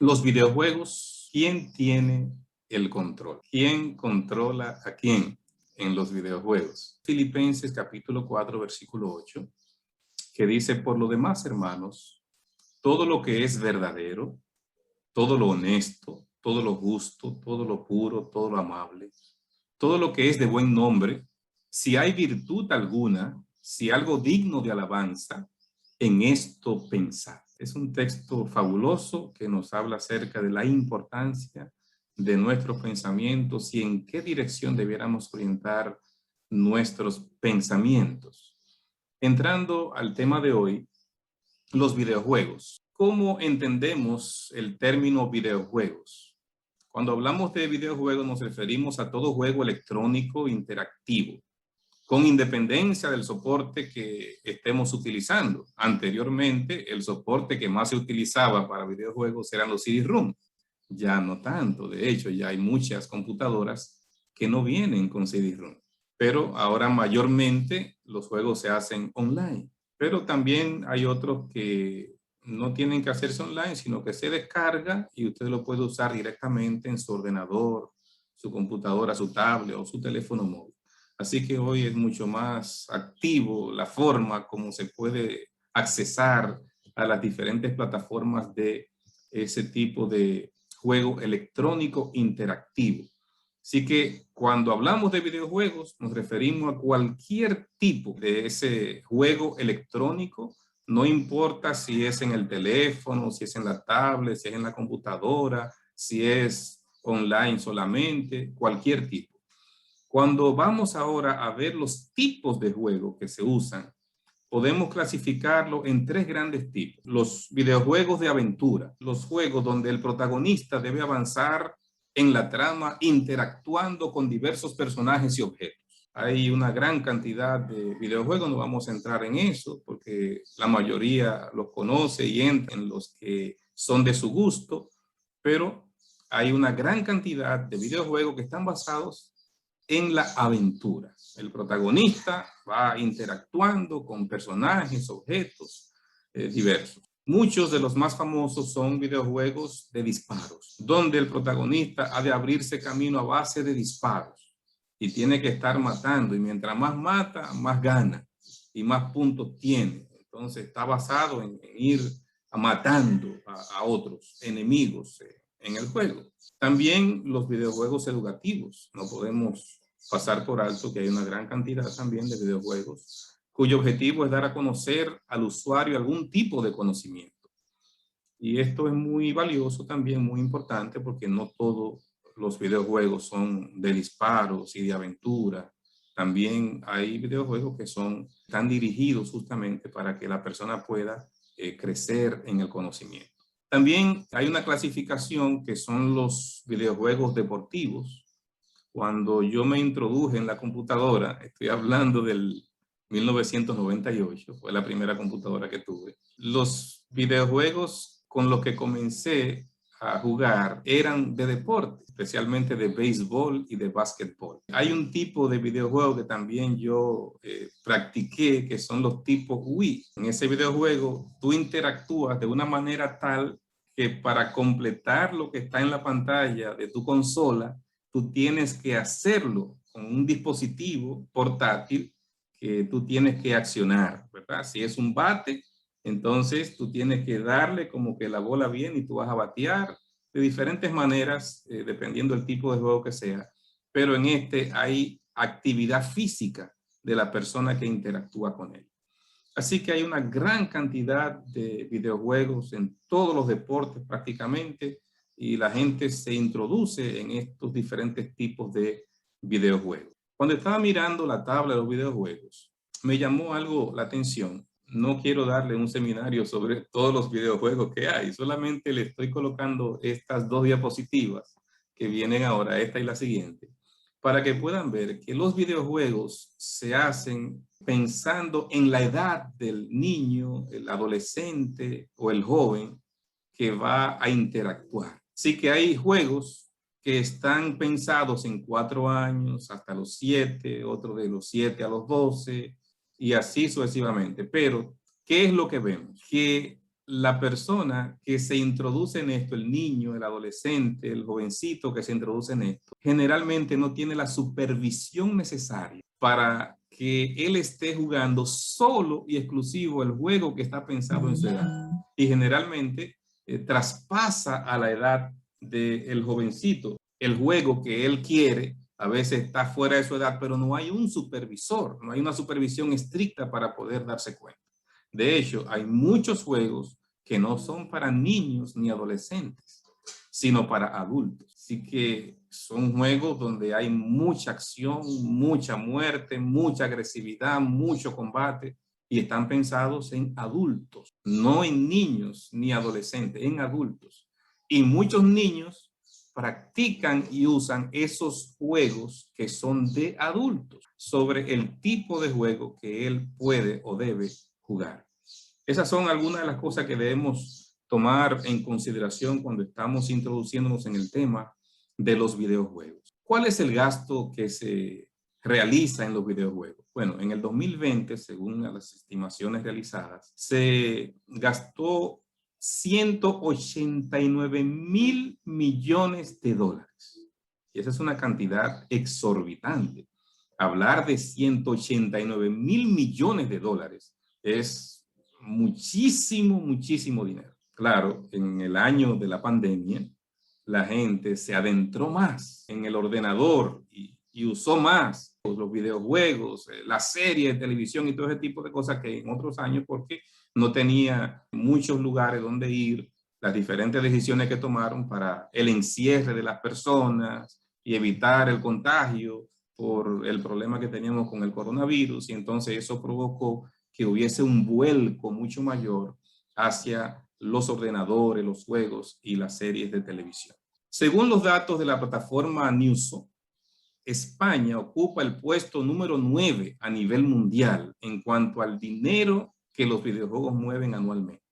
Los videojuegos, ¿quién tiene el control? ¿Quién controla a quién en los videojuegos? Filipenses capítulo 4, versículo 8, que dice, por lo demás, hermanos, todo lo que es verdadero, todo lo honesto, todo lo justo, todo lo puro, todo lo amable, todo lo que es de buen nombre, si hay virtud alguna, si algo digno de alabanza, en esto pensar. Es un texto fabuloso que nos habla acerca de la importancia de nuestros pensamientos y en qué dirección debiéramos orientar nuestros pensamientos. Entrando al tema de hoy, los videojuegos. ¿Cómo entendemos el término videojuegos? Cuando hablamos de videojuegos nos referimos a todo juego electrónico interactivo, con independencia del soporte que estemos utilizando. Anteriormente, el soporte que más se utilizaba para videojuegos eran los CD-ROM. Ya no tanto, de hecho, ya hay muchas computadoras que no vienen con CD-ROM. Pero ahora mayormente los juegos se hacen online. Pero también hay otros que no tienen que hacerse online, sino que se descarga y usted lo puede usar directamente en su ordenador, su computadora, su tablet o su teléfono móvil. Así que hoy es mucho más activo la forma como se puede accesar a las diferentes plataformas de ese tipo de juego electrónico interactivo. Así que cuando hablamos de videojuegos nos referimos a cualquier tipo de ese juego electrónico, no importa si es en el teléfono, si es en la tablet, si es en la computadora, si es online solamente, cualquier tipo. Cuando vamos ahora a ver los tipos de juego que se usan, podemos clasificarlo en tres grandes tipos. Los videojuegos de aventura, los juegos donde el protagonista debe avanzar en la trama interactuando con diversos personajes y objetos. Hay una gran cantidad de videojuegos, no vamos a entrar en eso porque la mayoría los conoce y entran en los que son de su gusto, pero hay una gran cantidad de videojuegos que están basados en la aventura. El protagonista va interactuando con personajes, objetos diversos. Muchos de los más famosos son videojuegos de disparos, donde el protagonista ha de abrirse camino a base de disparos y tiene que estar matando, y mientras más mata, más gana y más puntos tiene. Entonces está basado en ir matando a otros enemigos en el juego. También los videojuegos educativos. No podemos pasar por alto que hay una gran cantidad también de videojuegos cuyo objetivo es dar a conocer al usuario algún tipo de conocimiento. Y esto es muy valioso también, muy importante, porque no todos los videojuegos son de disparos y de aventura. También hay videojuegos que están dirigidos justamente para que la persona pueda crecer en el conocimiento. También hay una clasificación que son los videojuegos deportivos. Cuando yo me introduje en la computadora, estoy hablando del 1998, fue la primera computadora que tuve. Los videojuegos con los que comencé a jugar eran de deporte, especialmente de béisbol y de básquetbol. Hay un tipo de videojuego que también yo practiqué, que son los tipos Wii. En ese videojuego tú interactúas de una manera tal que para completar lo que está en la pantalla de tu consola, tú tienes que hacerlo con un dispositivo portátil que tú tienes que accionar, ¿verdad? Si es un bate, entonces tú tienes que darle como que la bola bien y tú vas a batear de diferentes maneras, dependiendo del tipo de juego que sea. Pero en este hay actividad física de la persona que interactúa con él. Así que hay una gran cantidad de videojuegos en todos los deportes prácticamente, y la gente se introduce en estos diferentes tipos de videojuegos. Cuando estaba mirando la tabla de los videojuegos, me llamó algo la atención. No quiero darle un seminario sobre todos los videojuegos que hay, solamente le estoy colocando estas dos diapositivas que vienen ahora, esta y la siguiente, para que puedan ver que los videojuegos se hacen pensando en la edad del niño, el adolescente o el joven que va a interactuar. Así que hay juegos que están pensados en 4 años hasta los 7, otro de los 7 a los 12 y así sucesivamente. Pero, ¿qué es lo que vemos? Que la persona que se introduce en esto, el niño, el adolescente, el jovencito que se introduce en esto, generalmente no tiene la supervisión necesaria para que él esté jugando solo y exclusivo el juego que está pensado en su edad. Y generalmente traspasa a la edad del jovencito el juego que él quiere. A veces está fuera de su edad, pero no hay un supervisor, no hay una supervisión estricta para poder darse cuenta. De hecho, hay muchos juegos que no son para niños ni adolescentes, sino para adultos. Así que son juegos donde hay mucha acción, mucha muerte, mucha agresividad, mucho combate, y están pensados en adultos, no en niños ni adolescentes, en adultos. Y muchos niños practican y usan esos juegos que son de adultos sobre el tipo de juego que él puede o debe jugar. Esas son algunas de las cosas que debemos tomar en consideración cuando estamos introduciéndonos en el tema de los videojuegos. ¿Cuál es el gasto que se realiza en los videojuegos? Bueno, en el 2020, según las estimaciones realizadas, se gastó 189.000 millones de dólares. Y esa es una cantidad exorbitante. Hablar de 189.000 millones de dólares es muchísimo, muchísimo dinero. Claro, en el año de la pandemia, la gente se adentró más en el ordenador y usó más los videojuegos, las series de televisión y todo ese tipo de cosas que en otros años, porque no tenía muchos lugares donde ir, las diferentes decisiones que tomaron para el encierre de las personas y evitar el contagio por el problema que teníamos con el coronavirus, y entonces eso provocó que hubiese un vuelco mucho mayor hacia los ordenadores, los juegos y las series de televisión. Según los datos de la plataforma Newzoo, España ocupa el puesto número 9 a nivel mundial en cuanto al dinero que los videojuegos mueven anualmente.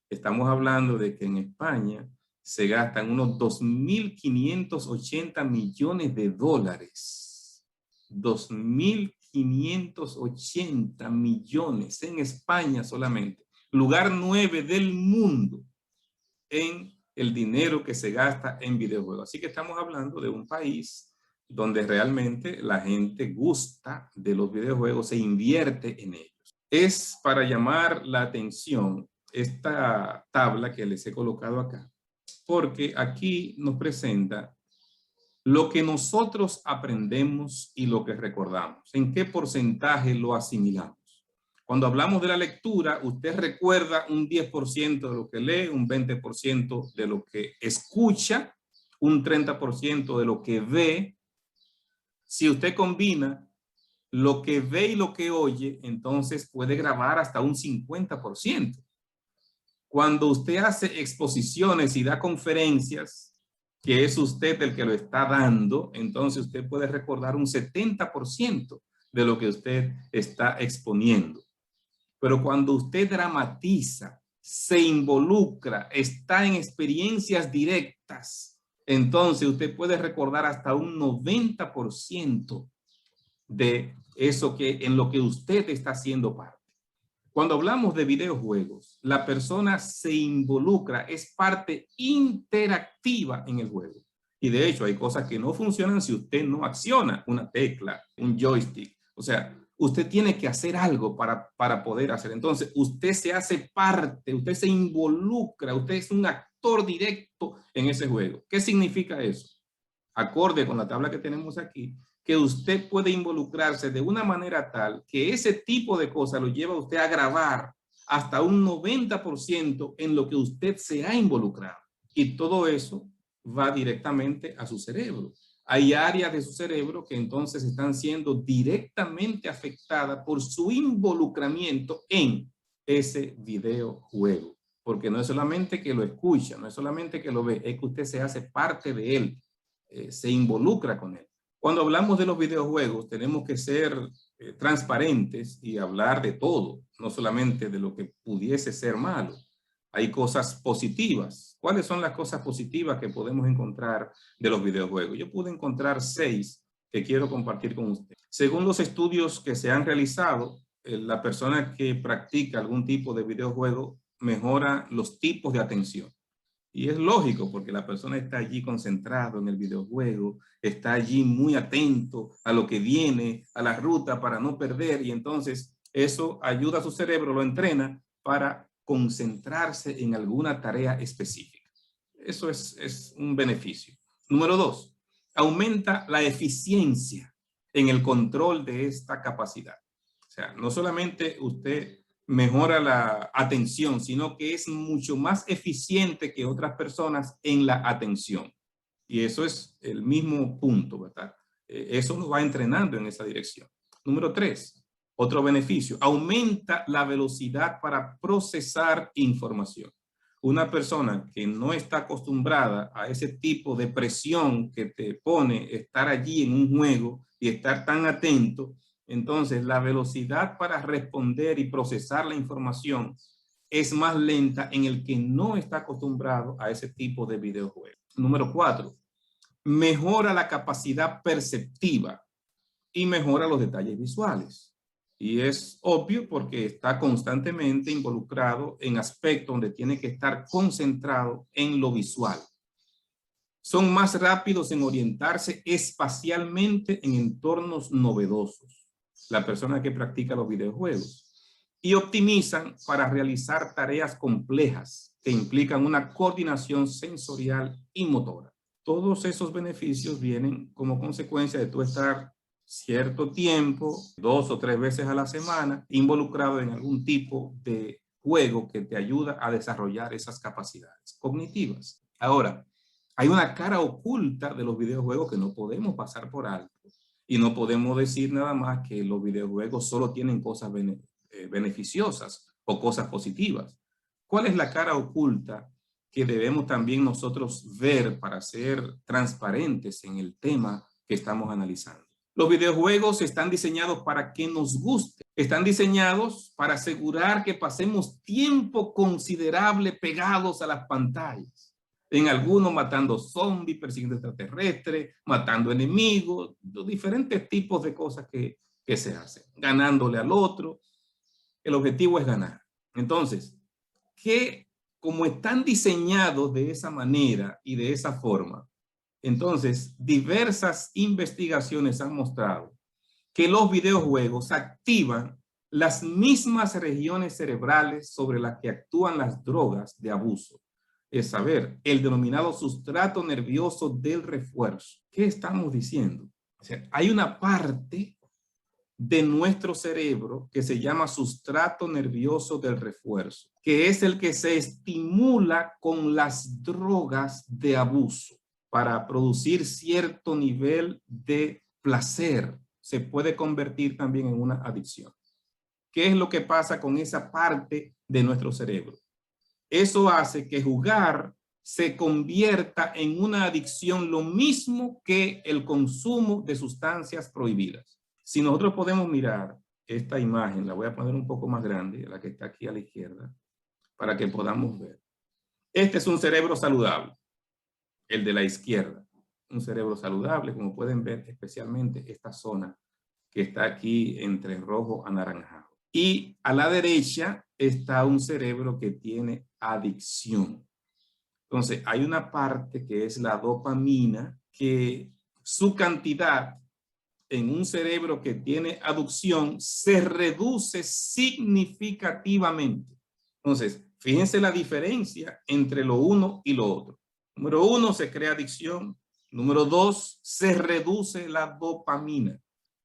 Estamos hablando de que en España se gastan unos 2.580 millones de dólares. 2.580 millones en España solamente. Lugar 9 del mundo en el dinero que se gasta en videojuegos. Así que estamos hablando de un país donde realmente la gente gusta de los videojuegos, se invierte en ellos. Es para llamar la atención esta tabla que les he colocado acá, porque aquí nos presenta lo que nosotros aprendemos y lo que recordamos, en qué porcentaje lo asimilamos. Cuando hablamos de la lectura, usted recuerda un 10% de lo que lee, un 20% de lo que escucha, un 30% de lo que ve. Si usted combina lo que ve y lo que oye, entonces puede grabar hasta un 50%. Cuando usted hace exposiciones y da conferencias, que es usted el que lo está dando, entonces usted puede recordar un 70% de lo que usted está exponiendo. Pero cuando usted dramatiza, se involucra, está en experiencias directas, entonces usted puede recordar hasta un 90% de eso en lo que usted está haciendo parte. Cuando hablamos de videojuegos, la persona se involucra, es parte interactiva en el juego. Y de hecho hay cosas que no funcionan si usted no acciona una tecla, un joystick. O sea, usted tiene que hacer algo para poder hacer. Entonces, usted se hace parte, usted se involucra, usted es un actor directo en ese juego. ¿Qué significa eso? Acorde con la tabla que tenemos aquí, que usted puede involucrarse de una manera tal que ese tipo de cosas lo lleva a usted a grabar hasta un 90% en lo que usted se ha involucrado. Y todo eso va directamente a su cerebro. Hay áreas de su cerebro que entonces están siendo directamente afectadas por su involucramiento en ese videojuego. Porque no es solamente que lo escucha, no es solamente que lo ve, es que usted se hace parte de él, se involucra con él. Cuando hablamos de los videojuegos, tenemos que ser transparentes y hablar de todo, no solamente de lo que pudiese ser malo. Hay cosas positivas. ¿Cuáles son las cosas positivas que podemos encontrar de los videojuegos? Yo pude encontrar 6 que quiero compartir con usted. Según los estudios que se han realizado, la persona que practica algún tipo de videojuego mejora los tipos de atención. Y es lógico porque la persona está allí concentrado en el videojuego, está allí muy atento a lo que viene, a la ruta para no perder, y entonces eso ayuda a su cerebro, lo entrena para concentrarse en alguna tarea específica. Eso es un beneficio. Número 2, aumenta la eficiencia en el control de esta capacidad. O sea, no solamente usted mejora la atención, sino que es mucho más eficiente que otras personas en la atención. Y eso es el mismo punto, ¿verdad? Eso nos va entrenando en esa dirección. Número 3, otro beneficio, aumenta la velocidad para procesar información. Una persona que no está acostumbrada a ese tipo de presión que te pone estar allí en un juego y estar tan atento, entonces la velocidad para responder y procesar la información es más lenta en el que no está acostumbrado a ese tipo de videojuegos. Número 4, mejora la capacidad perceptiva y mejora los detalles visuales. Y es obvio porque está constantemente involucrado en aspectos donde tiene que estar concentrado en lo visual. Son más rápidos en orientarse espacialmente en entornos novedosos, la persona que practica los videojuegos, y optimizan para realizar tareas complejas que implican una coordinación sensorial y motora. Todos esos beneficios vienen como consecuencia de tú estar cierto tiempo, 2 o 3 veces a la semana, involucrado en algún tipo de juego que te ayuda a desarrollar esas capacidades cognitivas. Ahora, hay una cara oculta de los videojuegos que no podemos pasar por alto y no podemos decir nada más que los videojuegos solo tienen cosas beneficiosas o cosas positivas. ¿Cuál es la cara oculta que debemos también nosotros ver para ser transparentes en el tema que estamos analizando? Los videojuegos están diseñados para que nos guste. Están diseñados para asegurar que pasemos tiempo considerable pegados a las pantallas. En algunos matando zombies, persiguiendo extraterrestres, matando enemigos, los diferentes tipos de cosas que se hacen. Ganándole al otro. El objetivo es ganar. Entonces, como están diseñados de esa manera y de esa forma, entonces diversas investigaciones han mostrado que los videojuegos activan las mismas regiones cerebrales sobre las que actúan las drogas de abuso. Es saber, el denominado sustrato nervioso del refuerzo. ¿Qué estamos diciendo? O sea, hay una parte de nuestro cerebro que se llama sustrato nervioso del refuerzo, que es el que se estimula con las drogas de abuso para producir cierto nivel de placer. Se puede convertir también en una adicción. ¿Qué es lo que pasa con esa parte de nuestro cerebro? Eso hace que jugar se convierta en una adicción, lo mismo que el consumo de sustancias prohibidas. Si nosotros podemos mirar esta imagen, la voy a poner un poco más grande, la que está aquí a la izquierda, para que podamos ver. Este es un cerebro saludable, el de la izquierda. Un cerebro saludable, como pueden ver, especialmente esta zona que está aquí entre rojo anaranjado. Y a la derecha está un cerebro que tiene adicción. Entonces, hay una parte que es la dopamina, que su cantidad en un cerebro que tiene adicción se reduce significativamente. Entonces, fíjense la diferencia entre lo uno y lo otro. Número 1, se crea adicción. Número 2, se reduce la dopamina.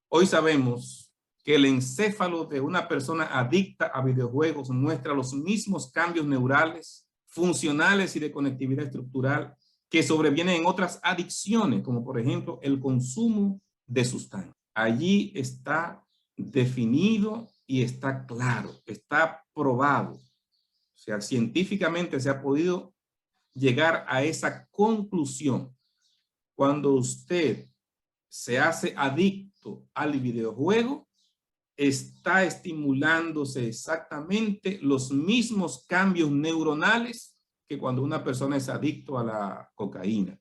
Hoy sabemos que el encéfalo de una persona adicta a videojuegos muestra los mismos cambios neurales, funcionales y de conectividad estructural que sobrevienen en otras adicciones, como por ejemplo el consumo de sustancias. Allí está definido y está claro, está probado. O sea, científicamente se ha podido llegar a esa conclusión. Cuando usted se hace adicto al videojuego, está estimulándose exactamente los mismos cambios neuronales que cuando una persona es adicto a la cocaína.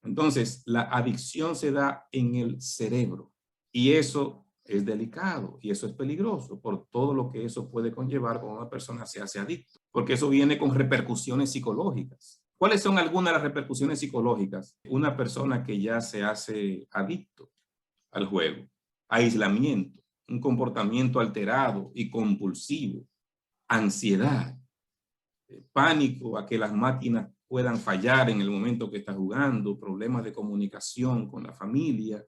Entonces, la adicción se da en el cerebro y eso es delicado y eso es peligroso por todo lo que eso puede conllevar cuando una persona se hace adicto. porque eso viene con repercusiones psicológicas. ¿Cuáles son algunas de las repercusiones psicológicas? Una persona que ya se hace adicto al juego, aislamiento, un comportamiento alterado y compulsivo, ansiedad, pánico a que las máquinas puedan fallar en el momento que está jugando, problemas de comunicación con la familia,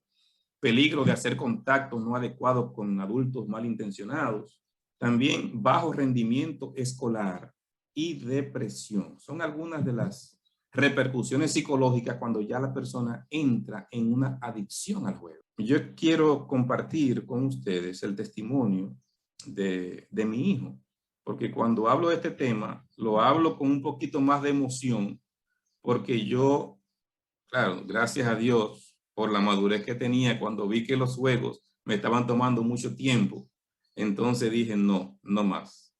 peligro de hacer contactos no adecuados con adultos malintencionados, también bajo rendimiento escolar y depresión. Son algunas de las repercusiones psicológicas cuando ya la persona entra en una adicción al juego. Yo quiero compartir con ustedes el testimonio de mi hijo, porque cuando hablo de este tema, lo hablo con un poquito más de emoción, porque yo, claro, gracias a Dios por la madurez que tenía cuando vi que los juegos me estaban tomando mucho tiempo, entonces dije no, no más.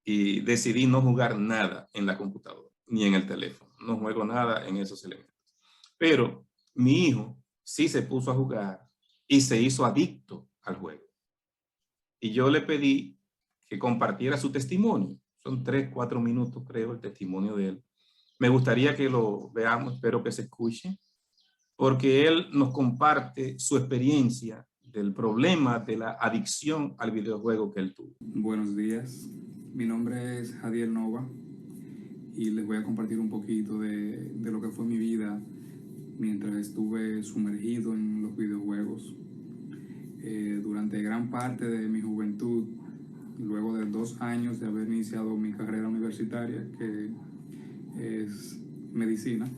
Y decidí no jugar nada en la computadora, ni en el teléfono. No juego nada en esos elementos. Pero mi hijo sí se puso a jugar y se hizo adicto al juego. Y yo le pedí que compartiera su testimonio. Son 3, 4 minutos, creo, el testimonio de él. Me gustaría que lo veamos, espero que se escuche, porque él nos comparte su experiencia del problema de la adicción al videojuego que él tuvo. Buenos días, mi nombre es Jadiel Nova y les voy a compartir un poquito de lo que fue mi vida mientras estuve sumergido en los videojuegos. Durante gran parte de mi juventud, luego de 2 años de haber iniciado mi carrera universitaria, que es medicina,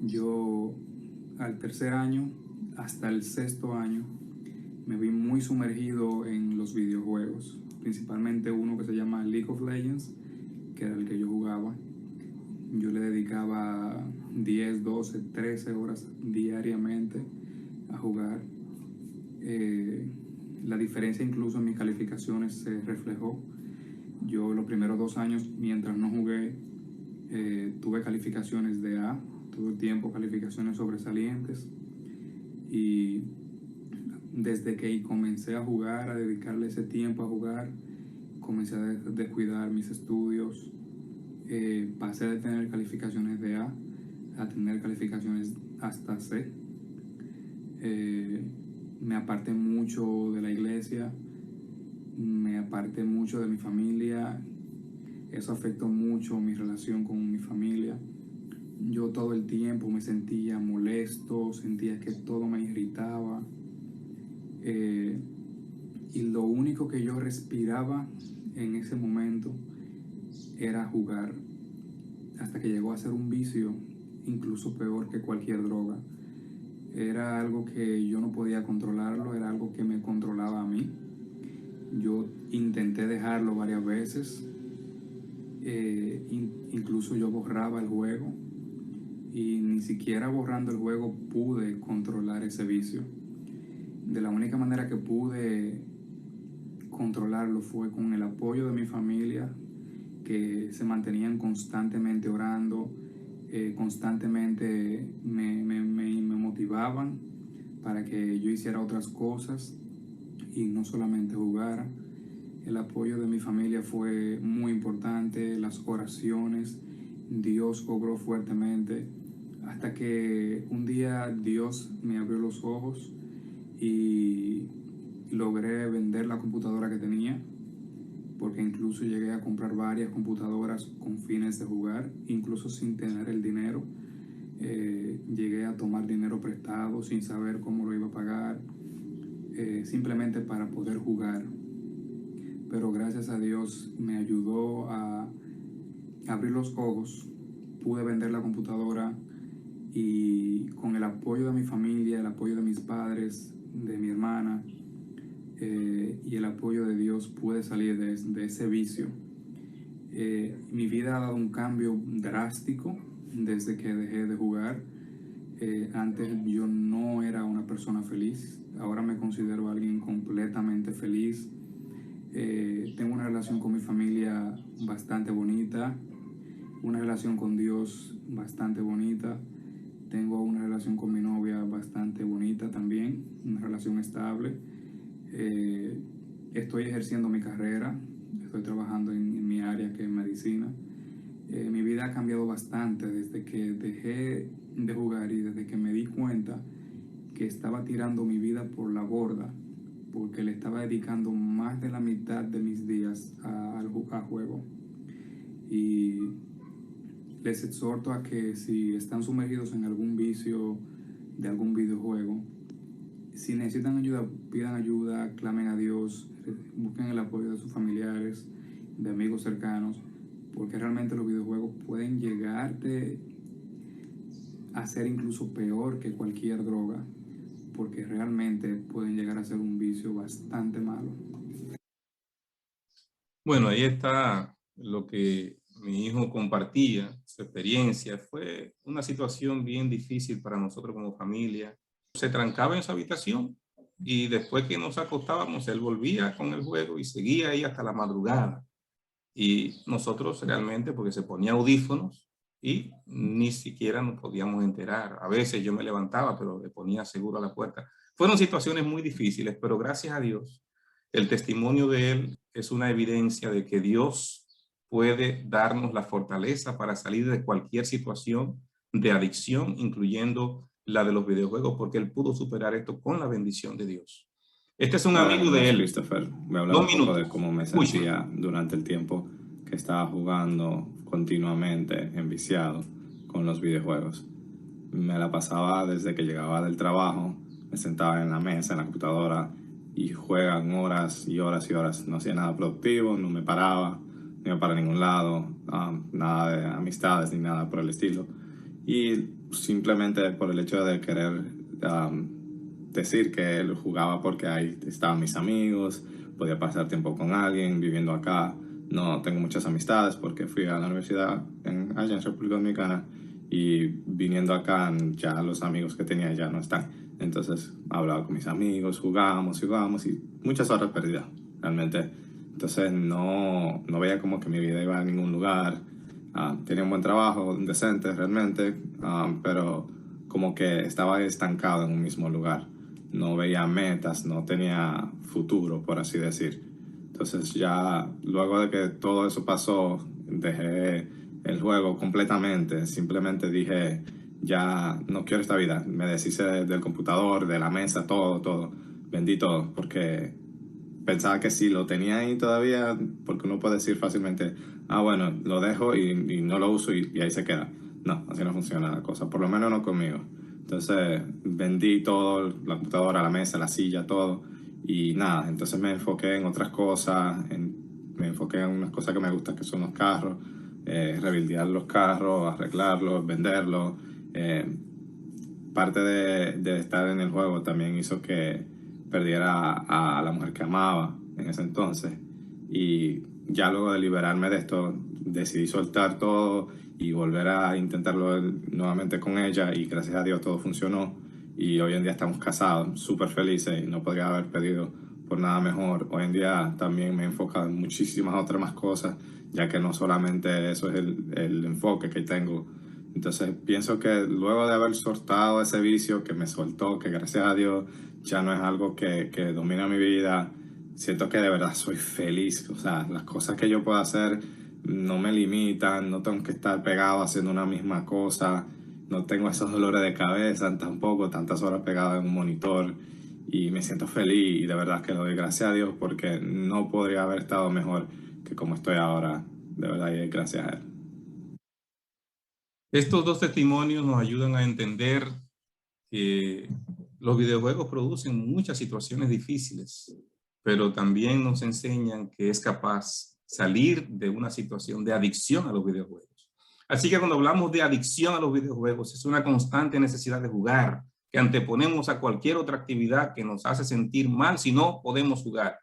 yo al tercer año hasta el sexto año me vi muy sumergido en los videojuegos, principalmente uno que se llama League of Legends, que era el que yo jugaba. Yo le dedicaba 10, 12, 13 horas diariamente a jugar. La diferencia incluso en mis calificaciones se reflejó. Yo los primeros 2 años, mientras no jugué, tuve calificaciones de A, todo el tiempo calificaciones sobresalientes. Y desde que comencé a jugar, a dedicarle ese tiempo a jugar, comencé a descuidar mis estudios. Pasé de tener calificaciones de A tener calificaciones hasta C. Me aparté mucho de la iglesia, me aparté mucho de mi familia. Eso afectó mucho mi relación con mi familia. Yo todo el tiempo me sentía molesto, sentía que todo me irritaba. Y lo único que yo respiraba en ese momento era jugar, hasta que llegó a ser un vicio, incluso peor que cualquier droga. Era algo que yo no podía controlarlo, era algo que me controlaba a mí. Yo intenté dejarlo varias veces, incluso yo borraba el juego y ni siquiera borrando el juego pude controlar ese vicio. De la única manera que pude controlarlo fue con el apoyo de mi familia, que se mantenían constantemente orando, constantemente me motivaban para que yo hiciera otras cosas y no solamente jugara. El apoyo de mi familia fue muy importante, las oraciones, Dios obró fuertemente, hasta que un día Dios me abrió los ojos y logré vender la computadora que tenía, porque incluso llegué a comprar varias computadoras con fines de jugar, incluso sin tener el dinero. Llegué a tomar dinero prestado sin saber cómo lo iba a pagar, simplemente para poder jugar. Pero gracias a Dios me ayudó a abrir los ojos, pude vender la computadora y con el apoyo de mi familia, el apoyo de mis padres, de mi hermana, y el apoyo de Dios pude salir de ese vicio. Mi vida ha dado un cambio drástico desde que dejé de jugar. Antes yo no era una persona feliz, ahora me considero alguien completamente feliz. Tengo una relación con mi familia bastante bonita, una relación con Dios bastante bonita. Tengo una relación con mi novia bastante bonita también, una relación estable. Estoy ejerciendo mi carrera, estoy trabajando en mi área que es medicina. Mi vida ha cambiado bastante desde que dejé de jugar y desde que me di cuenta que estaba tirando mi vida por la borda porque le estaba dedicando más de la mitad de mis días a juego. Y les exhorto a que si están sumergidos en algún vicio de algún videojuego, si necesitan ayuda, pidan ayuda, clamen a Dios, busquen el apoyo de sus familiares, de amigos cercanos, porque realmente los videojuegos pueden llegarte a ser incluso peor que cualquier droga, porque realmente pueden llegar a ser un vicio bastante malo. Bueno, ahí está lo que mi hijo compartía, su experiencia. Fue una situación bien difícil para nosotros como familia. Se trancaba en su habitación y después que nos acostábamos, él volvía con el juego y seguía ahí hasta la madrugada. Y nosotros realmente, porque se ponía audífonos y ni siquiera nos podíamos enterar. A veces yo me levantaba, pero le ponía seguro a la puerta. Fueron situaciones muy difíciles, pero gracias a Dios, el testimonio de él es una evidencia de que Dios puede darnos la fortaleza para salir de cualquier situación de adicción, incluyendo la de los videojuegos, porque él pudo superar esto con la bendición de Dios. Este es un amigo de él. Christopher, voy a hablar 2 un poco minutos. de cómo me Escuchen. sentía durante el tiempo que estaba jugando continuamente, enviciado con los videojuegos. Me la pasaba desde que llegaba del trabajo, me sentaba en la mesa, en la computadora, y juegan horas y horas y horas. No hacía nada productivo, no me paraba, no iba para ningún lado, nada de amistades ni nada por el estilo. Y simplemente por el hecho de querer decir que él jugaba porque ahí estaban mis amigos, podía pasar tiempo con alguien, viviendo acá. No tengo muchas amistades porque fui a la universidad allá en República Dominicana y viniendo acá ya los amigos que tenía ya no están. Entonces hablaba con mis amigos, jugábamos y muchas horas perdidas realmente. Entonces no veía como que mi vida iba a ningún lugar. Tenía un buen trabajo, decente realmente, pero como que estaba estancado en un mismo lugar. No veía metas, no tenía futuro, por así decir. Entonces ya luego de que todo eso pasó, dejé el juego completamente. Simplemente dije, ya no quiero esta vida. Me deshice del computador, de la mesa, todo. Vendí todo porque pensaba que sí, lo tenía ahí todavía, porque uno puede decir fácilmente, bueno, lo dejo y no lo uso y ahí se queda. No, así no funciona la cosa, por lo menos no conmigo. Entonces vendí todo, la computadora, la mesa, la silla, todo, y nada, entonces me enfoqué en otras cosas, me enfoqué en unas cosas que me gustan, que son los carros, rebuildear los carros, arreglarlos, venderlos. Parte de estar en el juego también hizo que perdiera a la mujer que amaba en ese entonces. Y ya luego de liberarme de esto, decidí soltar todo y volver a intentarlo nuevamente con ella. Y gracias a Dios todo funcionó. Y hoy en día estamos casados, súper felices y no podría haber pedido por nada mejor. Hoy en día también me he enfocado en muchísimas otras más cosas, ya que no solamente eso es el enfoque que tengo. Entonces pienso que luego de haber soltado ese vicio que me soltó, que gracias a Dios ya no es algo que domina mi vida, siento que de verdad soy feliz. O sea, las cosas que yo puedo hacer no me limitan, no tengo que estar pegado haciendo una misma cosa, no tengo esos dolores de cabeza tampoco, tantas horas pegado en un monitor, y me siento feliz y de verdad que le doy gracias a Dios porque no podría haber estado mejor que como estoy ahora, de verdad, y gracias a Él. Estos dos testimonios nos ayudan a entender que los videojuegos producen muchas situaciones difíciles, pero también nos enseñan que es capaz salir de una situación de adicción a los videojuegos. Así que cuando hablamos de adicción a los videojuegos, es una constante necesidad de jugar, que anteponemos a cualquier otra actividad que nos hace sentir mal si no podemos jugar.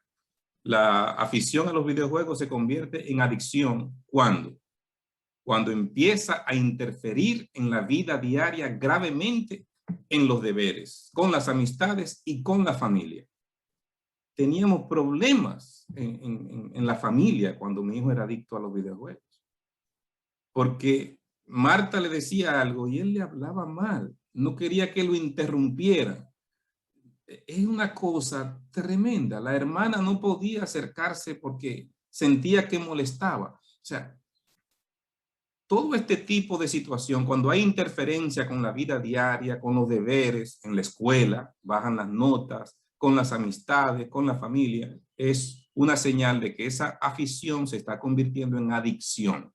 La afición a los videojuegos se convierte en adicción cuando empieza a interferir en la vida diaria gravemente en los deberes, con las amistades y con la familia. Teníamos problemas en la familia cuando mi hijo era adicto a los videojuegos, porque Marta le decía algo y él le hablaba mal, no quería que lo interrumpiera. Es una cosa tremenda. La hermana no podía acercarse porque sentía que molestaba. O sea, todo este tipo de situación, cuando hay interferencia con la vida diaria, con los deberes en la escuela, bajan las notas, con las amistades, con la familia, es una señal de que esa afición se está convirtiendo en adicción.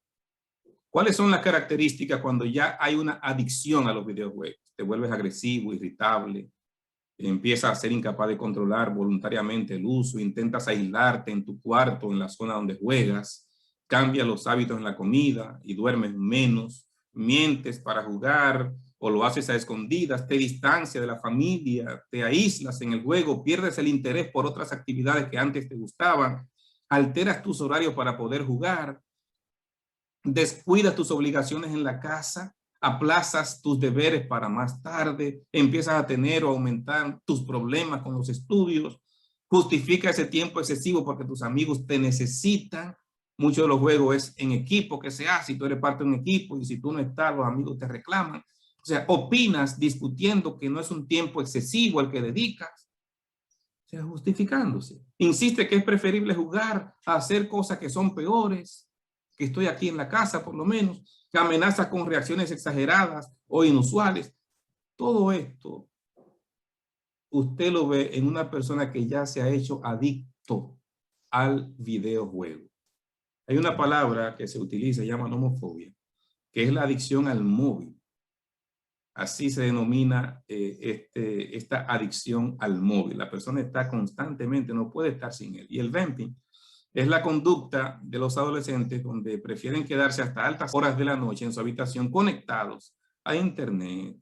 ¿Cuáles son las características cuando ya hay una adicción a los videojuegos? Te vuelves agresivo, irritable, empiezas a ser incapaz de controlar voluntariamente el uso, intentas aislarte en tu cuarto, en la zona donde juegas, cambias los hábitos en la comida y duermes menos, mientes para jugar o lo haces a escondidas, te distancias de la familia, te aíslas en el juego, pierdes el interés por otras actividades que antes te gustaban, alteras tus horarios para poder jugar, descuidas tus obligaciones en la casa, aplazas tus deberes para más tarde, empiezas a tener o aumentar tus problemas con los estudios, justifica ese tiempo excesivo porque tus amigos te necesitan. Muchos de los juegos es en equipo que se hace, y tú eres parte de un equipo, y si tú no estás, los amigos te reclaman. O sea, opinas discutiendo que no es un tiempo excesivo el que dedicas, o sea, justificándose. Insiste que es preferible jugar a hacer cosas que son peores, que estoy aquí en la casa por lo menos, que amenaza con reacciones exageradas o inusuales. Todo esto usted lo ve en una persona que ya se ha hecho adicto al videojuego. Hay una palabra que se utiliza, se llama nomofobia, que es la adicción al móvil. Así se denomina esta adicción al móvil. La persona está constantemente, no puede estar sin él. Y el venting es la conducta de los adolescentes donde prefieren quedarse hasta altas horas de la noche en su habitación conectados a internet,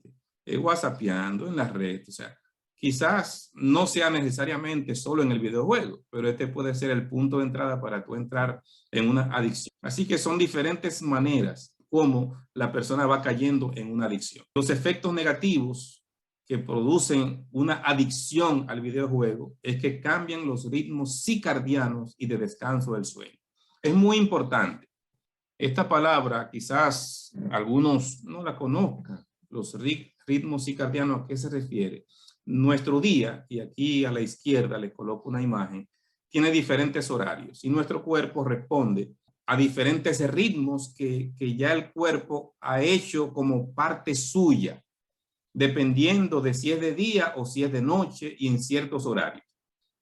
whatsappeando en las redes. O sea, quizás no sea necesariamente solo en el videojuego, pero este puede ser el punto de entrada para tú entrar en una adicción. Así que son diferentes maneras como la persona va cayendo en una adicción. Los efectos negativos que producen una adicción al videojuego es que cambian los ritmos circadianos y de descanso del sueño. Es muy importante. Esta palabra quizás algunos no la conozcan. Los ritmos circadianos, ¿a qué se refiere? Nuestro día, y aquí a la izquierda les coloco una imagen, tiene diferentes horarios y nuestro cuerpo responde a diferentes ritmos que ya el cuerpo ha hecho como parte suya, dependiendo de si es de día o si es de noche y en ciertos horarios.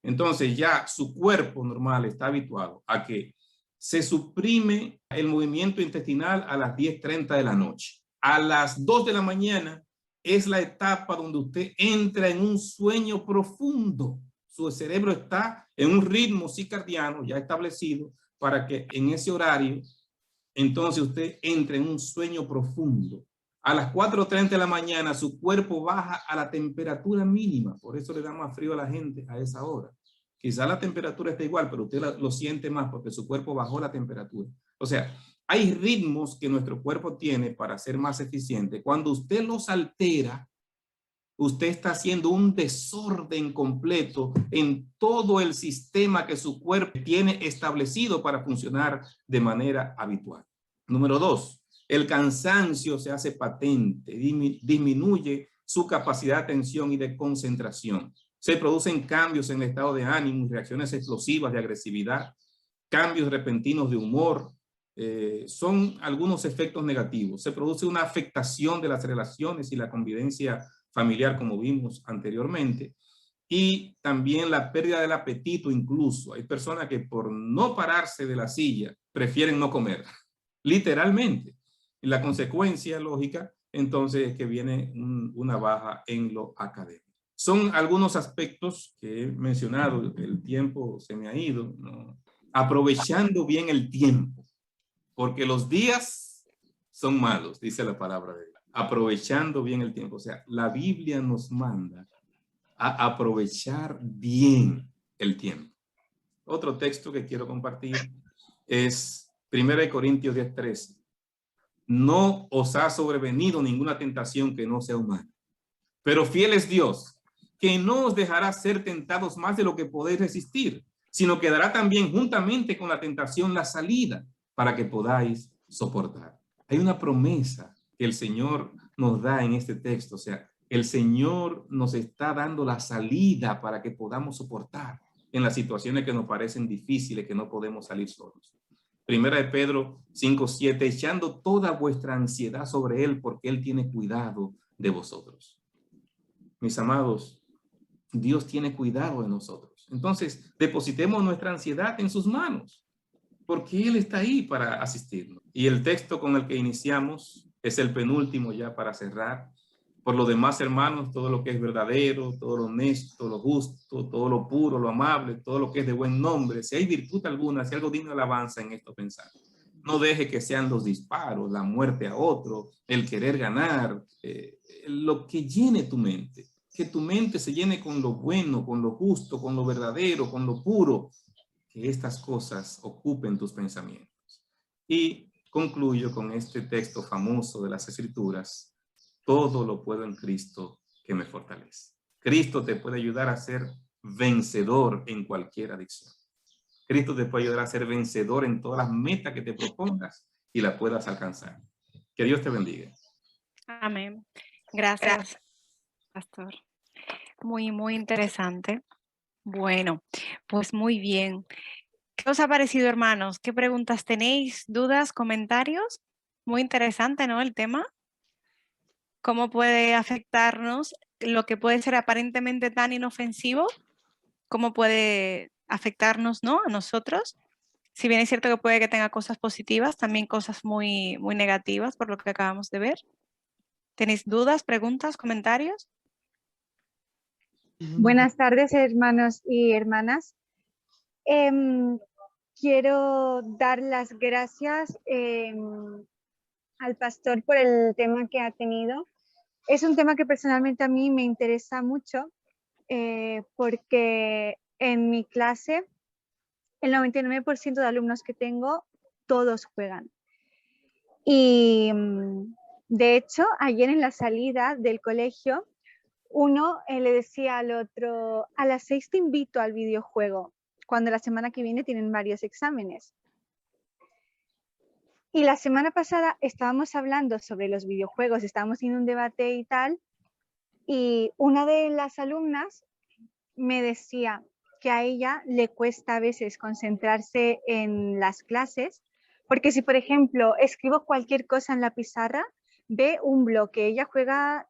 Entonces ya su cuerpo normal está habituado a que se suprime el movimiento intestinal a las 10:30 de la noche. A las 2 de la mañana es la etapa donde usted entra en un sueño profundo. Su cerebro está en un ritmo circadiano ya establecido para que en ese horario entonces usted entre en un sueño profundo. A las 4:30 de la mañana su cuerpo baja a la temperatura mínima, por eso le da más frío a la gente a esa hora. Quizá la temperatura está igual, pero usted lo siente más porque su cuerpo bajó la temperatura. O sea, hay ritmos que nuestro cuerpo tiene para ser más eficiente. Cuando usted los altera, usted está haciendo un desorden completo en todo el sistema que su cuerpo tiene establecido para funcionar de manera habitual. Número 2, el cansancio se hace patente, disminuye su capacidad de atención y de concentración. Se producen cambios en el estado de ánimo, reacciones explosivas de agresividad, cambios repentinos de humor. Son algunos efectos negativos. Se produce una afectación de las relaciones y la convivencia familiar, como vimos anteriormente, y también la pérdida del apetito. Incluso hay personas que por no pararse de la silla prefieren no comer, literalmente. Y la consecuencia lógica entonces es que viene una baja en lo académico. Son algunos aspectos que he mencionado, el tiempo se me ha ido, ¿no? Aprovechando bien el tiempo, porque los días son malos, dice la palabra de Dios. Aprovechando bien el tiempo, o sea, la Biblia nos manda a aprovechar bien el tiempo. Otro texto que quiero compartir es 1 Corintios 10:13. No os ha sobrevenido ninguna tentación que no sea humana, pero fiel es Dios, que no os dejará ser tentados más de lo que podéis resistir, sino que dará también juntamente con la tentación la salida para que podáis soportar. Hay una promesa que el Señor nos da en este texto, o sea, el Señor nos está dando la salida para que podamos soportar. en las situaciones que nos parecen difíciles, que no podemos salir solos. Primera de Pedro 5:7, echando toda vuestra ansiedad sobre Él, porque Él tiene cuidado de vosotros. Mis amados, Dios tiene cuidado de nosotros. Entonces, depositemos nuestra ansiedad en sus manos, porque Él está ahí para asistirnos. Y el texto con el que iniciamos es el penúltimo ya para cerrar. Por lo demás, hermanos, todo lo que es verdadero, todo lo honesto, lo justo, todo lo puro, lo amable, todo lo que es de buen nombre, si hay virtud alguna, si algo digno de alabanza, en esto pensar. No deje que sean los disparos, la muerte a otro, el querer ganar, lo que llene tu mente. Que tu mente se llene con lo bueno, con lo justo, con lo verdadero, con lo puro. Que estas cosas ocupen tus pensamientos. Y concluyo con este texto famoso de las Escrituras. Todo lo puedo en Cristo que me fortalece. Cristo te puede ayudar a ser vencedor en cualquier adicción. Cristo te puede ayudar a ser vencedor en todas las metas que te propongas y las puedas alcanzar. Que Dios te bendiga. Amén. Gracias, pastor. Muy interesante. Bueno, pues muy bien. ¿Qué os ha parecido, hermanos? ¿Qué preguntas tenéis? ¿Dudas? ¿Comentarios? Muy interesante, ¿no? El tema. ¿Cómo puede afectarnos lo que puede ser aparentemente tan inofensivo? ¿Cómo puede afectarnos, ¿no? A nosotros. Si bien es cierto que puede que tenga cosas positivas, también cosas muy negativas por lo que acabamos de ver. ¿Tenéis dudas, preguntas, comentarios? Buenas tardes, hermanos y hermanas. Quiero dar las gracias al pastor por el tema que ha tenido. Es un tema que personalmente a mí me interesa mucho porque en mi clase el 99% de alumnos que tengo, todos juegan. Y de hecho, ayer en la salida del colegio, uno le decía al otro, a las 6 te invito al videojuego, cuando la semana que viene tienen varios exámenes. Y la semana pasada estábamos hablando sobre los videojuegos, estábamos en un debate y tal, y una de las alumnas me decía que a ella le cuesta a veces concentrarse en las clases, porque si, por ejemplo, escribo cualquier cosa en la pizarra, ve un bloque. Ella juega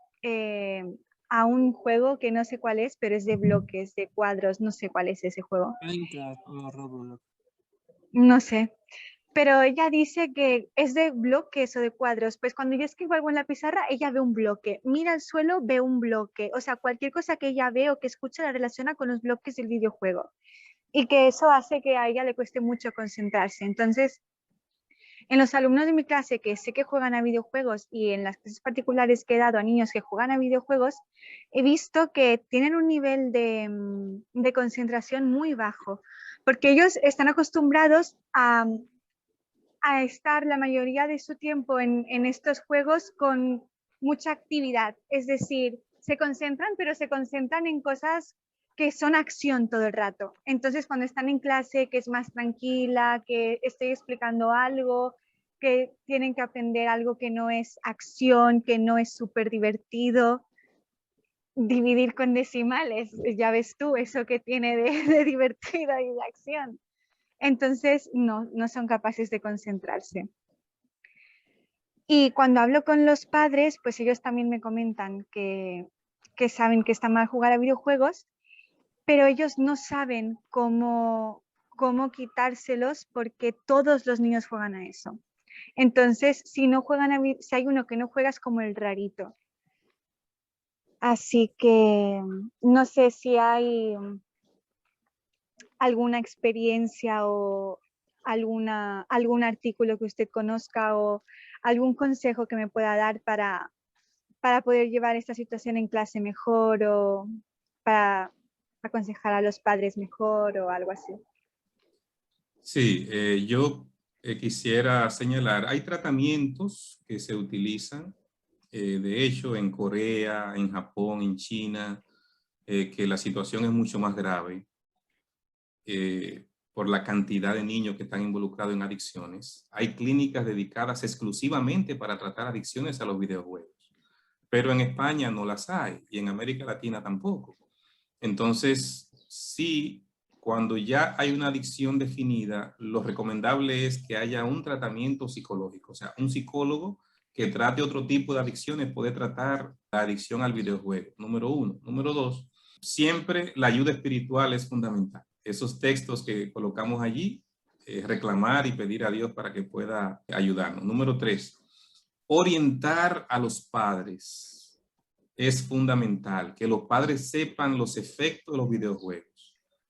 a un juego que no sé cuál es, pero es de bloques, de cuadros, no sé cuál es ese juego. No sé. Pero ella dice que es de bloques o de cuadros. Pues cuando yo escribo algo en la pizarra, ella ve un bloque. Mira al suelo, ve un bloque. O sea, cualquier cosa que ella ve o que escucha la relaciona con los bloques del videojuego. Y que eso hace que a ella le cueste mucho concentrarse. Entonces, en los alumnos de mi clase que sé que juegan a videojuegos y en las clases particulares que he dado a niños que juegan a videojuegos, he visto que tienen un nivel de concentración muy bajo. Porque ellos están acostumbrados a estar la mayoría de su tiempo en estos juegos con mucha actividad. Es decir, se concentran, pero se concentran en cosas que son acción todo el rato. Entonces, cuando están en clase, que es más tranquila, que estoy explicando algo, que tienen que aprender algo que no es acción, que no es súper divertido, dividir con decimales, ya ves tú, eso que tiene de divertido y de acción. Entonces, no son capaces de concentrarse. Y cuando hablo con los padres, pues ellos también me comentan que saben que está mal jugar a videojuegos, pero ellos no saben cómo quitárselos porque todos los niños juegan a eso. Entonces, si hay uno que no juega, es como el rarito. Así que no sé si hay alguna experiencia o algún artículo que usted conozca o algún consejo que me pueda dar para poder llevar esta situación en clase mejor o para aconsejar a los padres mejor o algo así. Sí, yo quisiera señalar, hay tratamientos que se utilizan, de hecho, en Corea, en Japón, en China, que la situación es mucho más grave por la cantidad de niños que están involucrados en adicciones. Hay clínicas dedicadas exclusivamente para tratar adicciones a los videojuegos, pero en España no las hay y en América Latina tampoco. Entonces, sí cuando ya hay una adicción definida, lo recomendable es que haya un tratamiento psicológico, o sea, un psicólogo que trate otro tipo de adicciones puede tratar la adicción al videojuego, número 1. Número 2, siempre la ayuda espiritual es fundamental. Esos textos que colocamos allí, reclamar y pedir a Dios para que pueda ayudarnos. Número 3, orientar a los padres es fundamental, que los padres sepan los efectos de los videojuegos.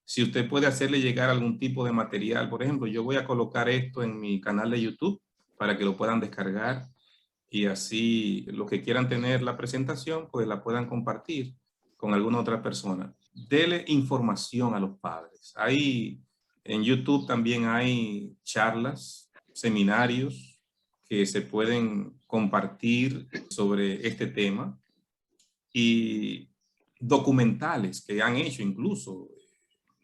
Si usted puede hacerle llegar algún tipo de material, por ejemplo, yo voy a colocar esto en mi canal de YouTube para que lo puedan descargar y así los que quieran tener la presentación, pues la puedan compartir con alguna otra persona. Dele información a los padres. Ahí en YouTube también hay charlas, seminarios que se pueden compartir sobre este tema y documentales que han hecho incluso.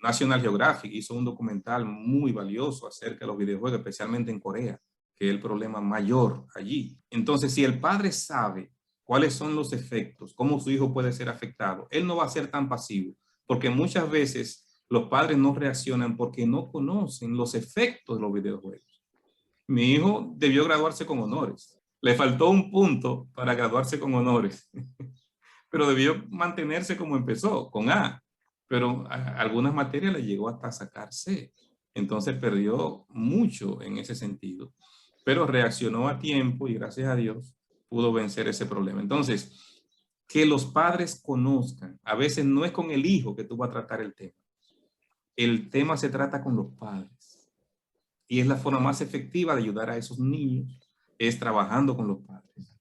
National Geographic hizo un documental muy valioso acerca de los videojuegos, especialmente en Corea, que es el problema mayor allí. Entonces, si el padre sabe cuáles son los efectos, cómo su hijo puede ser afectado, él no va a ser tan pasivo, porque muchas veces los padres no reaccionan porque no conocen los efectos de los videojuegos. Mi hijo debió graduarse con honores. Le faltó un punto para graduarse con honores, pero debió mantenerse como empezó, con A. Pero a algunas materias le llegó hasta sacar C. Entonces perdió mucho en ese sentido. Pero reaccionó a tiempo y gracias a Dios pudo vencer ese problema. Entonces, que los padres conozcan. A veces no es con el hijo que tú vas a tratar el tema. El tema se trata con los padres. Y es la forma más efectiva de ayudar a esos niños, es trabajando con los padres.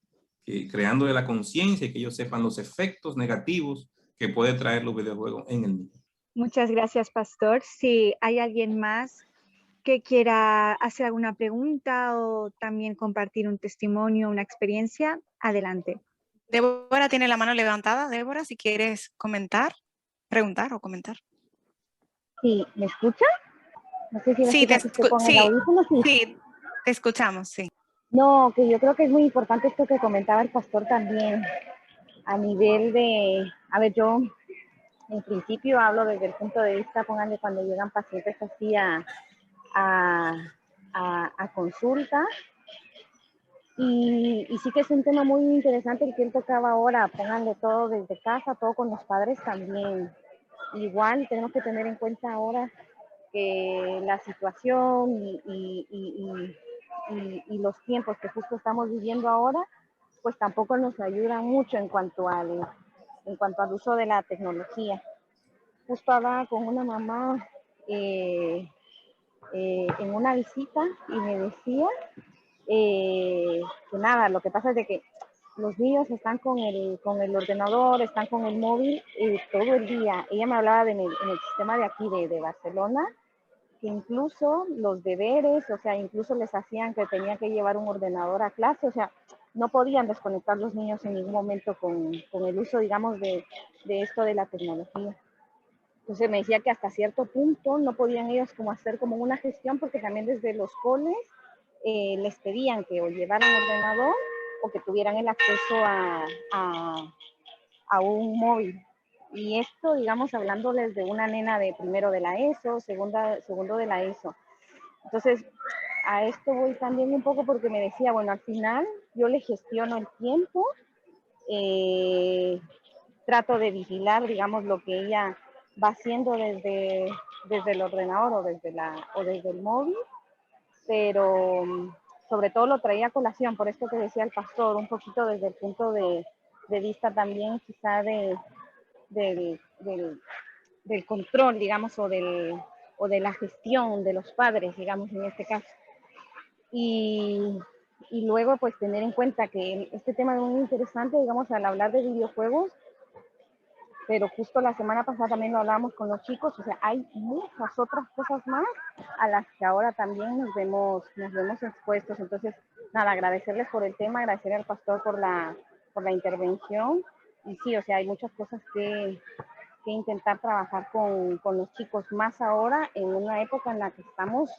Creándole la conciencia y que ellos sepan los efectos negativos que puede traer los videojuegos en el niño. Muchas gracias, Pastor. Si hay alguien más que quiera hacer alguna pregunta o también compartir un testimonio, una experiencia, adelante. Débora tiene la mano levantada. Débora, si quieres comentar, preguntar o comentar. Sí, ¿me escucha? No sé si me Sí, escucha con el audífono. Sí, te escuchamos, sí. No, que yo creo que es muy importante esto que comentaba el pastor también, a nivel de, a ver, yo en principio hablo desde el punto de vista, pónganle cuando llegan pacientes así a consulta, y sí que es un tema muy interesante el que él tocaba ahora, pónganle todo desde casa, todo con los padres también. Igual tenemos que tener en cuenta ahora que la situación y los tiempos que justo estamos viviendo ahora, pues tampoco nos ayudan mucho en cuanto al uso de la tecnología. Justo hablaba con una mamá en una visita y me decía que nada, lo que pasa es de que los niños están con el ordenador, están con el móvil todo el día. Ella me hablaba en el sistema de aquí de Barcelona, que incluso los deberes, o sea, incluso les hacían que tenían que llevar un ordenador a clase, o sea, no podían desconectar los niños en ningún momento con el uso, digamos, de esto de la tecnología. Entonces me decía que hasta cierto punto no podían ellos como hacer como una gestión, porque también desde los coles les pedían que o llevaran ordenador o que tuvieran el acceso a un móvil. Y esto, digamos, hablándoles de una nena de primero de la ESO, segundo de la ESO. Entonces, a esto voy también un poco porque me decía, bueno, al final yo le gestiono el tiempo, trato de vigilar, digamos, lo que ella va haciendo desde el ordenador o desde el móvil, pero sobre todo lo traía a colación, por esto que decía el pastor, un poquito desde el punto de vista también quizá del control, digamos, o de la gestión de los padres, digamos, en este caso. Y luego, pues, tener en cuenta que este tema es muy interesante, digamos, al hablar de videojuegos, pero justo la semana pasada también lo hablábamos con los chicos, o sea, hay muchas otras cosas más a las que ahora también nos vemos expuestos. Entonces, nada, agradecerles por el tema, agradecer al pastor por la intervención. Y sí, o sea, hay muchas cosas que intentar trabajar con los chicos, más ahora en una época en la que estamos,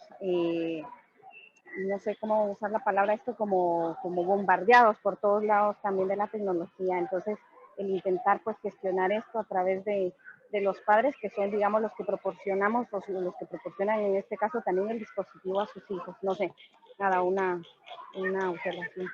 no sé cómo usar la palabra esto, como bombardeados por todos lados también de la tecnología. Entonces, el intentar pues gestionar esto a través de de los padres, que son, digamos, los que proporcionamos, los que proporcionan en este caso también el dispositivo a sus hijos. No sé, nada, una observación.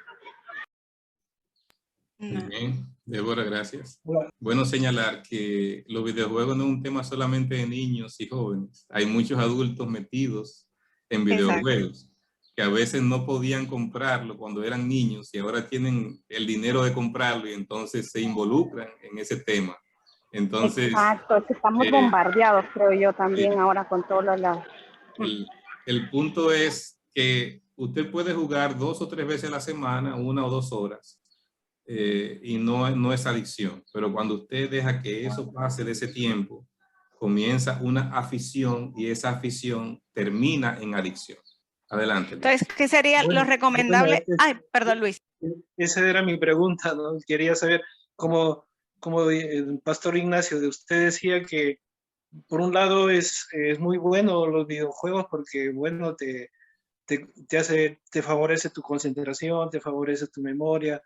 Muy bien, Débora, gracias. Bueno señalar que los videojuegos no es un tema solamente de niños y jóvenes. Hay muchos adultos metidos en videojuegos que a veces no podían comprarlo cuando eran niños y ahora tienen el dinero de comprarlo y entonces se involucran en ese tema. Entonces, exacto, estamos bombardeados, creo yo, también ahora con todas las... El punto es que usted puede jugar 2 o 3 veces a la semana, 1 o 2 horas, y no es adicción. Pero cuando usted deja que eso pase de ese tiempo, comienza una afición y esa afición termina en adicción. Adelante. Entonces, ¿qué sería lo recomendable? Ay, perdón, Luis. Esa era mi pregunta, ¿no? Quería saber como el pastor Ignacio de usted decía que por un lado es muy bueno los videojuegos porque, bueno, te favorece tu concentración, te favorece tu memoria,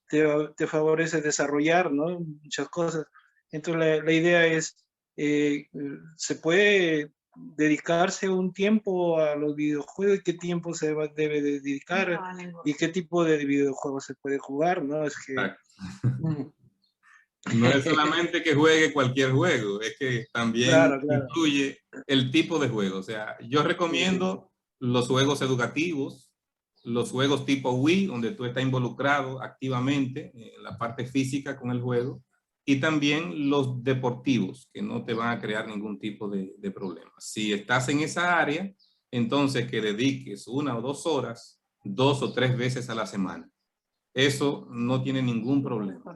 te favorece desarrollar, ¿no? Muchas cosas. Entonces la idea es, ¿se puede dedicarse un tiempo a los videojuegos? ¿Qué tiempo debe dedicar? ¿Y qué tipo de videojuegos se puede jugar? ¿No? Es que... No es solamente que juegue cualquier juego, es que también incluye el tipo de juego. O sea, yo recomiendo los juegos educativos, los juegos tipo Wii, donde tú estás involucrado activamente en la parte física con el juego, y también los deportivos, que no te van a crear ningún tipo de problema. Si estás en esa área, entonces que dediques 1 o 2 horas, 2 o 3 veces a la semana. Eso no tiene ningún problema.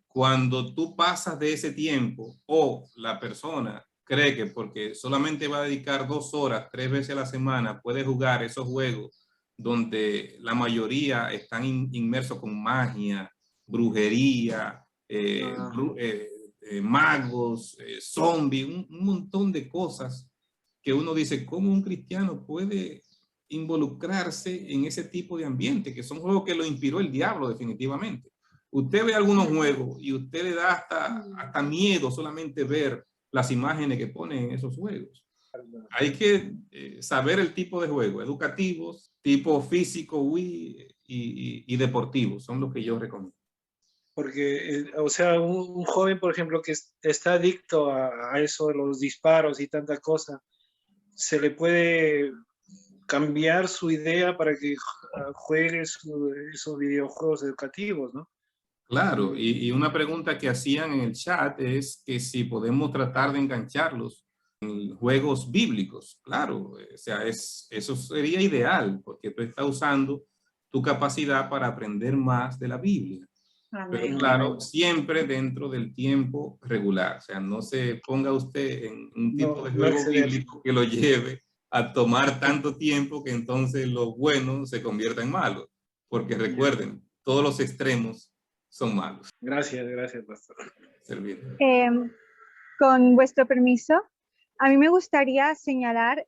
Cuando tú pasas de ese tiempo o la persona cree que porque solamente va a dedicar 2 horas, 3 veces a la semana, puede jugar esos juegos donde la mayoría están inmersos con magia, brujería, magos, zombies, un montón de cosas que uno dice, ¿cómo un cristiano puede involucrarse en ese tipo de ambiente? Que son juegos que lo inspiró el diablo definitivamente. Usted ve algunos juegos y usted le da hasta miedo solamente ver las imágenes que ponen en esos juegos. Hay que saber el tipo de juego, educativos, tipo físico, Wii y deportivos, son los que yo recomiendo. Porque, o sea, un joven, por ejemplo, que está adicto a eso de los disparos y tanta cosa, se le puede cambiar su idea para que juegue esos videojuegos educativos, ¿no? Claro, y una pregunta que hacían en el chat es que si podemos tratar de engancharlos en juegos bíblicos. Claro, o sea, eso sería ideal porque tú estás usando tu capacidad para aprender más de la Biblia. Pero claro, siempre dentro del tiempo regular. O sea, no se ponga usted en un tipo de juego bíblico que lo lleve a tomar tanto tiempo que entonces lo bueno se convierta en malo. Porque recuerden, todos los extremos son malos. Gracias, pastor. Con vuestro permiso, a mí me gustaría señalar,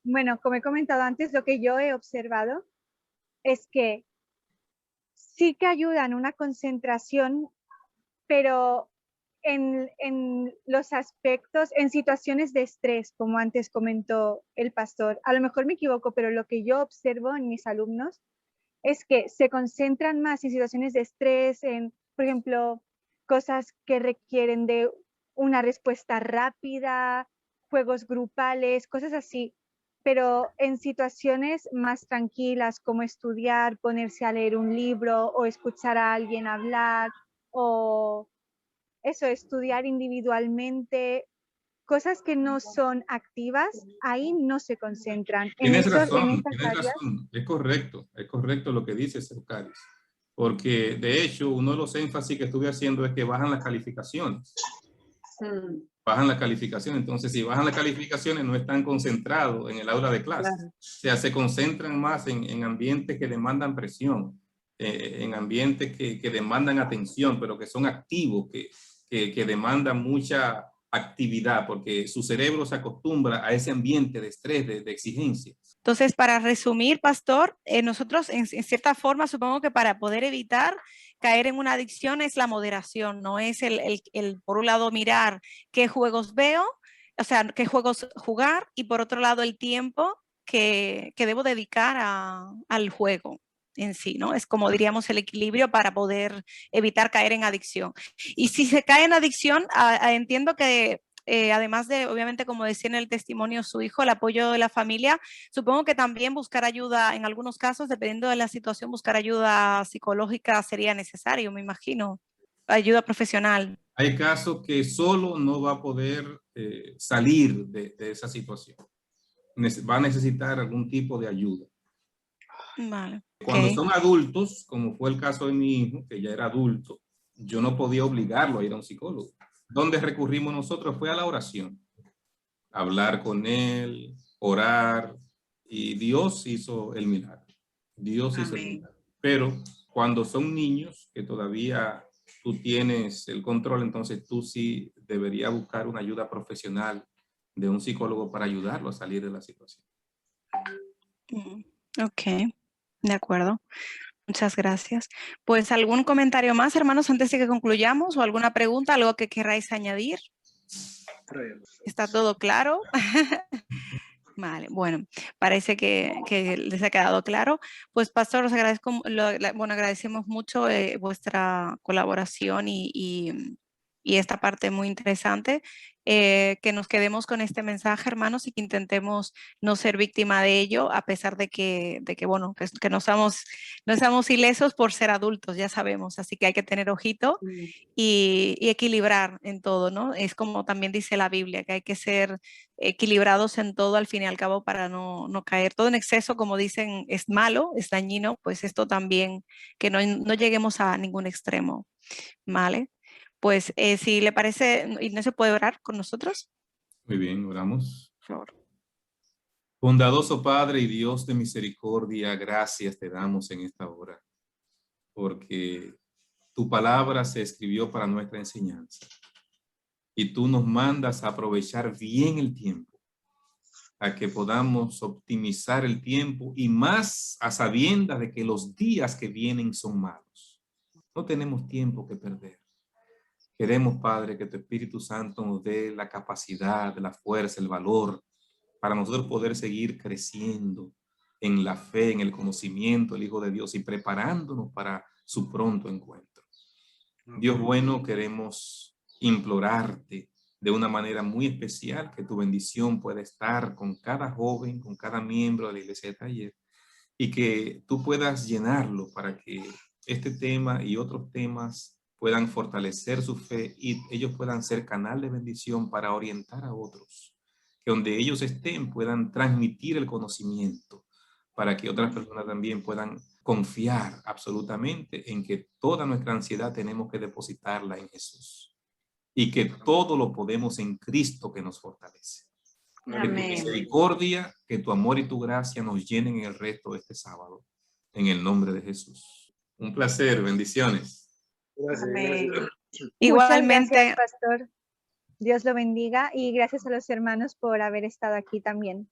bueno, como he comentado antes, lo que yo he observado es que sí que ayudan una concentración, pero en los aspectos, en situaciones de estrés, como antes comentó el pastor. A lo mejor me equivoco, pero lo que yo observo en mis alumnos es que se concentran más en situaciones de estrés, en, por ejemplo, cosas que requieren de una respuesta rápida, juegos grupales, cosas así. Pero en situaciones más tranquilas como estudiar, ponerse a leer un libro o escuchar a alguien hablar o eso, estudiar individualmente, cosas que no son activas, ahí no se concentran. Tienes razón. Es correcto lo que dices, Eucaris. Porque de hecho, uno de los énfasis que estuve haciendo es que bajan las calificaciones. Bajan las calificaciones. Entonces, si bajan las calificaciones, no están concentrados en el aula de clase. Claro. O sea, se concentran más en ambientes que demandan presión, en ambientes que demandan atención, pero que son activos, que demandan mucha actividad, porque su cerebro se acostumbra a ese ambiente de estrés, de exigencia. Entonces, para resumir, pastor, nosotros en cierta forma supongo que para poder evitar caer en una adicción es la moderación, no es por un lado mirar qué juegos veo, o sea, qué juegos jugar, y por otro lado el tiempo que debo dedicar al juego en sí, ¿no? Es como diríamos el equilibrio para poder evitar caer en adicción. Y si se cae en adicción, entiendo que además de, obviamente, como decía en el testimonio su hijo, el apoyo de la familia, supongo que también buscar ayuda, en algunos casos, dependiendo de la situación, buscar ayuda psicológica sería necesario, me imagino, ayuda profesional. Hay casos que solo no va a poder salir de esa situación. Va a necesitar algún tipo de ayuda. Vale. Cuando son adultos, como fue el caso de mi hijo, que ya era adulto, yo no podía obligarlo a ir a un psicólogo. ¿Dónde recurrimos nosotros? Fue a la oración. Hablar con él, orar, y Dios hizo el milagro. Dios hizo el milagro. Pero cuando son niños, que todavía tú tienes el control, entonces tú sí deberías buscar una ayuda profesional de un psicólogo para ayudarlo a salir de la situación. Ok, de acuerdo. Muchas gracias. Pues, ¿algún comentario más, hermanos, antes de que concluyamos? ¿O alguna pregunta, algo que queráis añadir? ¿Está todo claro? Vale, bueno, parece que les ha quedado claro. Pues, pastor, os agradezco, bueno, agradecemos mucho vuestra colaboración y esta parte muy interesante. Que nos quedemos con este mensaje, hermanos, y que intentemos no ser víctima de ello, a pesar de que bueno, que no somos ilesos por ser adultos, ya sabemos. Así que hay que tener ojito y equilibrar en todo, ¿no? Es como también dice la Biblia, que hay que ser equilibrados en todo al fin y al cabo para no caer. Todo en exceso, como dicen, es malo, es dañino, pues esto también, que no lleguemos a ningún extremo, ¿vale? Pues si le parece, Ignacio, ¿puede orar con nosotros? Muy bien, oramos. Por favor. Bondadoso Padre y Dios de misericordia, gracias te damos en esta hora, porque tu palabra se escribió para nuestra enseñanza y tú nos mandas a aprovechar bien el tiempo, a que podamos optimizar el tiempo y más a sabiendas de que los días que vienen son malos. No tenemos tiempo que perder. Queremos, Padre, que tu Espíritu Santo nos dé la capacidad, la fuerza, el valor para nosotros poder seguir creciendo en la fe, en el conocimiento del Hijo de Dios y preparándonos para su pronto encuentro. Dios bueno, queremos implorarte de una manera muy especial que tu bendición pueda estar con cada joven, con cada miembro de la Iglesia de Taller, y que tú puedas llenarlo para que este tema y otros temas puedan fortalecer su fe y ellos puedan ser canal de bendición para orientar a otros, que donde ellos estén puedan transmitir el conocimiento para que otras personas también puedan confiar absolutamente en que toda nuestra ansiedad tenemos que depositarla en Jesús y que todo lo podemos en Cristo que nos fortalece. Que tu misericordia, que tu amor y tu gracia nos llenen en el resto de este sábado. En el nombre de Jesús. Un placer, bendiciones. Amén. Igualmente. Muchas gracias, pastor. Dios lo bendiga y gracias a los hermanos por haber estado aquí también.